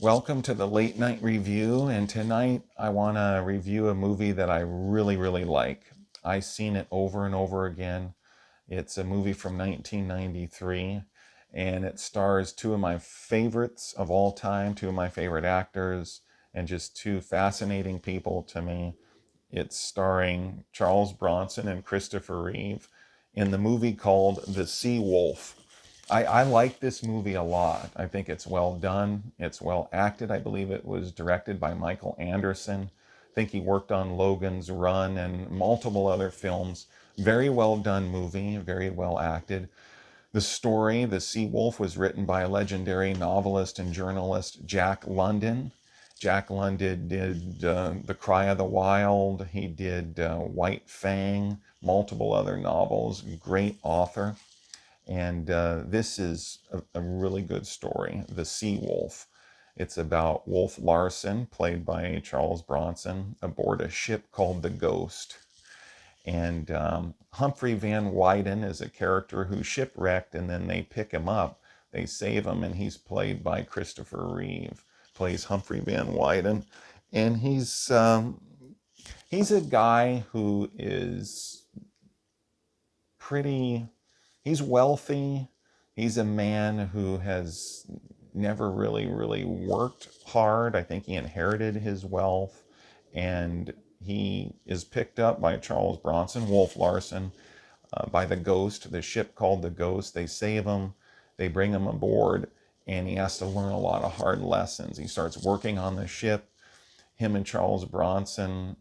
Welcome to the late night review, and tonight I want to review a movie that I really like. I've seen it over and over again. It's a movie from 1993, and it stars two of my favorites of all time, two of my favorite actors, and just two fascinating people to me. It's starring Charles Bronson and Christopher Reeve in the movie called The Sea Wolf. I like this movie a lot. I think it's well done. It's well acted. I believe it was directed by Michael Anderson. I think he worked on Logan's Run and multiple other films. Very well done movie, very well acted. The story, The Sea Wolf, was written by legendary novelist and journalist Jack London. Jack London did The Cry of the Wild. He did White Fang, multiple other novels. Great author. And this is a really good story, The Sea Wolf. It's about Wolf Larson, played by Charles Bronson, aboard a ship called the Ghost. And Humphrey Van Weyden is a character who's shipwrecked, and then they pick him up. They save him, and he's played by Christopher Reeve, plays Humphrey Van Weyden. And he's a guy who is pretty he's wealthy. He's a man who has never really worked hard. I think he inherited his wealth, and he is picked up by Charles Bronson, Wolf Larson, by the Ghost, the ship called the Ghost. They save him, they bring him aboard, and he has to learn a lot of hard lessons. He starts working on the ship. Him and Charles Bronson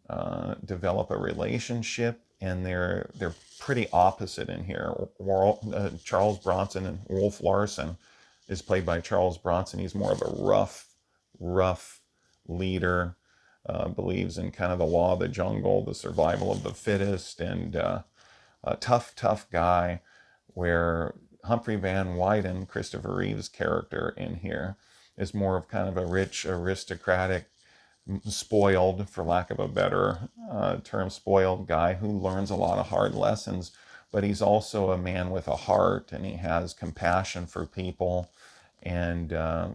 develop a relationship, and they're pretty opposite in here. Charles Bronson and Wolf Larson is played by Charles Bronson. He's more of a rough leader, believes in kind of the law of the jungle, the survival of the fittest, and a tough guy. Where Humphrey Van Weyden, Christopher Reeve's character in here, is more of kind of a rich, aristocratic, spoiled, for lack of a better term, spoiled guy who learns a lot of hard lessons, but he's also a man with a heart, and he has compassion for people, and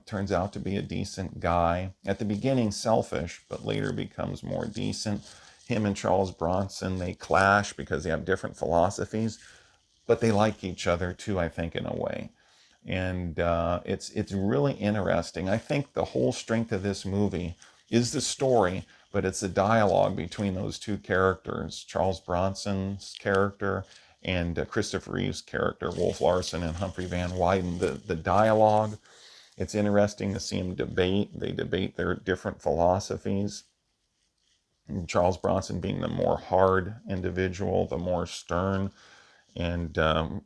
turns out to be a decent guy. At the beginning, selfish, but later becomes more decent. Him and Charles Bronson, they clash because they have different philosophies, but they like each other too, I think, in a way. And it's really interesting. I think the whole strength of this movie is the story, but it's the dialogue between those two characters, Charles Bronson's character and Christopher Reeve's character, Wolf Larson and Humphrey Van Weyden. The dialogue, it's interesting to see them debate. They debate their different philosophies. And Charles Bronson being the more hard individual, the more stern, and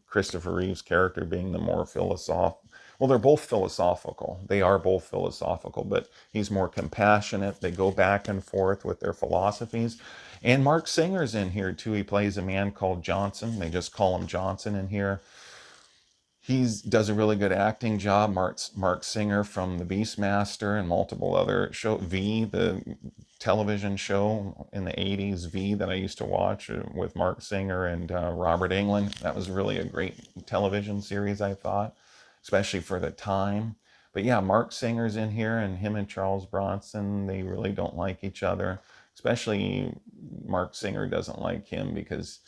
Christopher Reeve's character being the more philosophical. Well, they're both philosophical. They are both philosophical, but he's more compassionate. They go back and forth with their philosophies. And Mark Singer's in here too. He plays a man called Johnson. They just call him Johnson in here. He does a really good acting job. Mark Singer from The Beastmaster and multiple other shows. V, the television show in the 80s, V, that I used to watch with Mark Singer and Robert Englund. That was really a great television series, I thought, especially for the time. But yeah, Mark Singer's in here, and him and Charles Bronson, they really don't like each other. Especially Mark Singer doesn't like him because,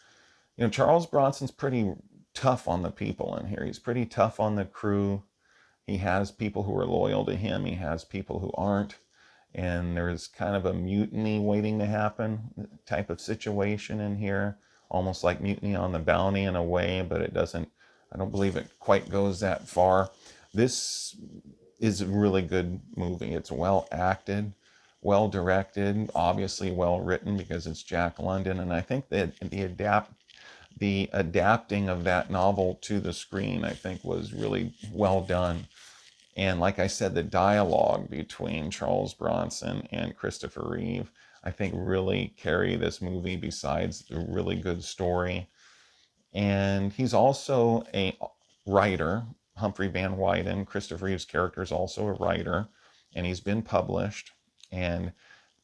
Charles Bronson's pretty tough on the people in here. He's pretty tough on the crew. He has people who are loyal to him. He has people who aren't. And there's kind of a mutiny waiting to happen type of situation in here. Almost like Mutiny on the Bounty in a way, but I don't believe it quite goes that far. This is a really good movie. It's well acted, well directed, obviously well written because it's Jack London. And I think that the adapting of that novel to the screen, I think, was really well done. And like I said, the dialogue between Charles Bronson and Christopher Reeve, I think, really carry this movie besides the really good story. And he's also a writer. Humphrey Van Weyden, Christopher Reeve's character, is also a writer, and he's been published. And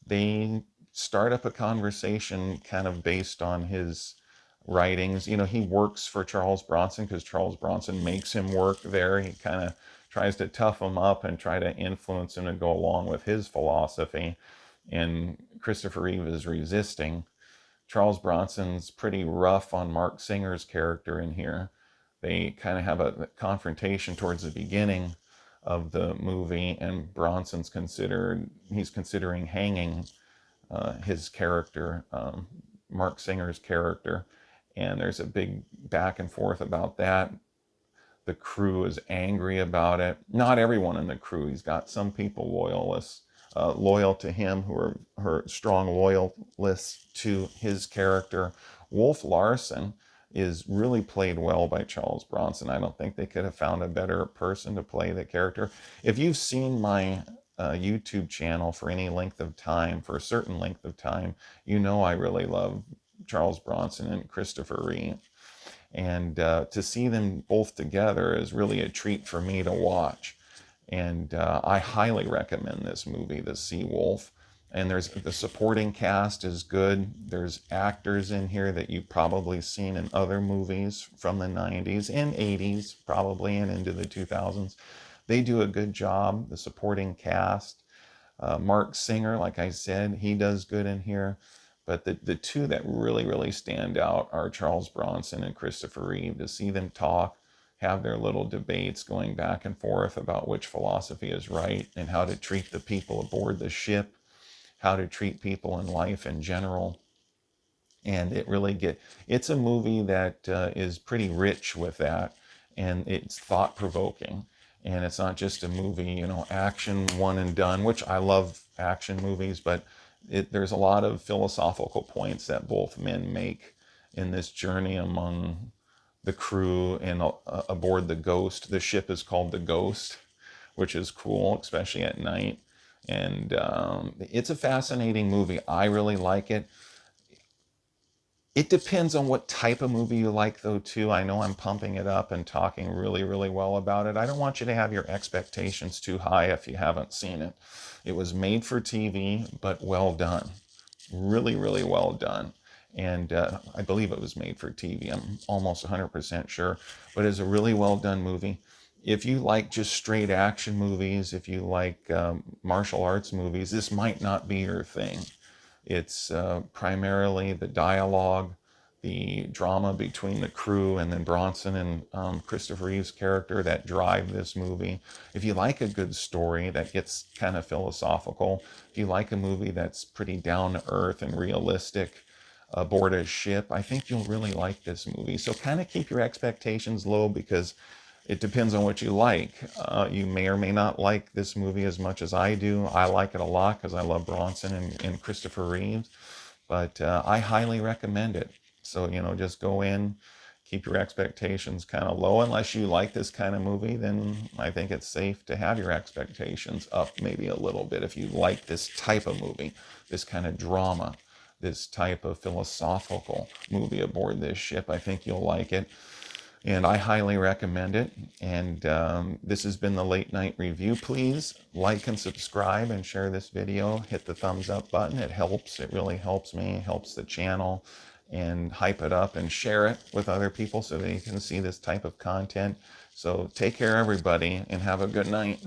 they start up a conversation kind of based on his writings. He works for Charles Bronson because Charles Bronson makes him work there. He kind of tries to tough him up and try to influence him to go along with his philosophy. And Christopher Reeve is resisting. Charles Bronson's pretty rough on Mark Singer's character in here. They kind of have a confrontation towards the beginning of the movie, and he's considering hanging his character, Mark Singer's character, and there's a big back and forth about that. The crew is angry about it. Not everyone in the crew. He's got some people loyal to him, who are strong loyalists to his character. Wolf Larson is really played well by Charles Bronson. I don't think they could have found a better person to play the character. If you've seen my YouTube channel for any length of time, for a certain length of time, you know I really love Charles Bronson and Christopher Reeve. And to see them both together is really a treat for me to watch. And I highly recommend this movie, The Sea Wolf. And the supporting cast is good. There's actors in here that you've probably seen in other movies from the 90s and 80s, probably, and into the 2000s. They do a good job, the supporting cast. Mark Singer, like I said, he does good in here. But the two that really stand out are Charles Bronson and Christopher Reeve. To see them talk, have their little debates going back and forth about which philosophy is right and how to treat the people aboard the ship, how to treat people in life in general. And it's a movie that is pretty rich with that, and it's thought-provoking. And it's not just a movie, action one and done, which I love action movies, but there's a lot of philosophical points that both men make in this journey among the crew and aboard the Ghost. The ship is called the Ghost, which is cool, especially at night. And it's a fascinating movie. I really like it. It depends on what type of movie you like, though, too. I know I'm pumping it up and talking really well about it. I don't want you to have your expectations too high if you haven't seen it. It was made for TV, but well done. Really well done. And I believe it was made for TV. I'm almost 100% sure. But it's a really well done movie. If you like just straight action movies, if you like martial arts movies, this might not be your thing. It's primarily the dialogue, the drama between the crew, and then Bronson and Christopher Reeve's character that drive this movie. If you like a good story that gets kind of philosophical, if you like a movie that's pretty down to earth and realistic aboard a ship, I think you'll really like this movie. So kind of keep your expectations low, because it depends on what you like. You may or may not like this movie as much as I do. I like it a lot because I love Bronson and Christopher Reeves. But I highly recommend it. So, just go in, keep your expectations kind of low. Unless you like this kind of movie, then I think it's safe to have your expectations up maybe a little bit. If you like this type of movie, this kind of drama, this type of philosophical movie aboard this ship, I think you'll like it. And I highly recommend it. And this has been the Late Night Review. Please like and subscribe and share this video. Hit the thumbs up button. It helps. It really helps me. It helps the channel. And hype it up and share it with other people so they can see this type of content. So take care, everybody, and have a good night.